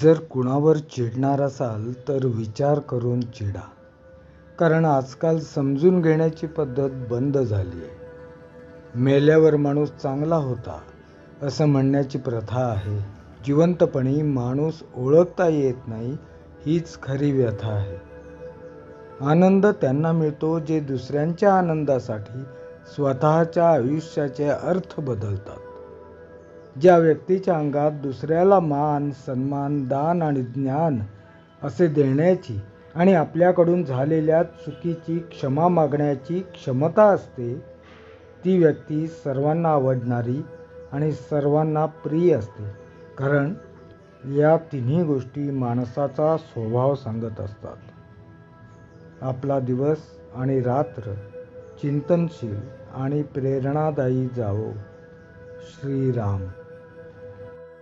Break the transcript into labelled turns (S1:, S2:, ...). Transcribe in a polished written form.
S1: जर कुणावर चिडणार असाल तर विचार करून चिडा. कारण आजकाल समजून घेण्याची पद्धत बंद झाली आहे. मेल्यावर माणूस चांगला होता असं म्हणण्याची प्रथा आहे. जिवंतपणी माणूस ओळखता येत नाही हीच खरी व्यथा आहे. आनंद त्यांना मिळतो जे दुसऱ्यांच्या आनंदासाठी स्वतःच्या आयुष्याचे अर्थ बदलतात. ज्या व्यक्तीच्या अंगात दुसऱ्याला मान, सन्मान, दान आणि ज्ञान असे देण्याची आणि आपल्याकडून झालेल्या चुकीची क्षमा मागण्याची क्षमता असते, ती व्यक्ती सर्वांना आवडणारी आणि सर्वांना प्रिय असते. कारण या तिन्ही गोष्टी माणसाचा स्वभाव सांगत असतात. आपला दिवस आणि रात्र चिंतनशील आणि प्रेरणादायी जावो. श्रीराम.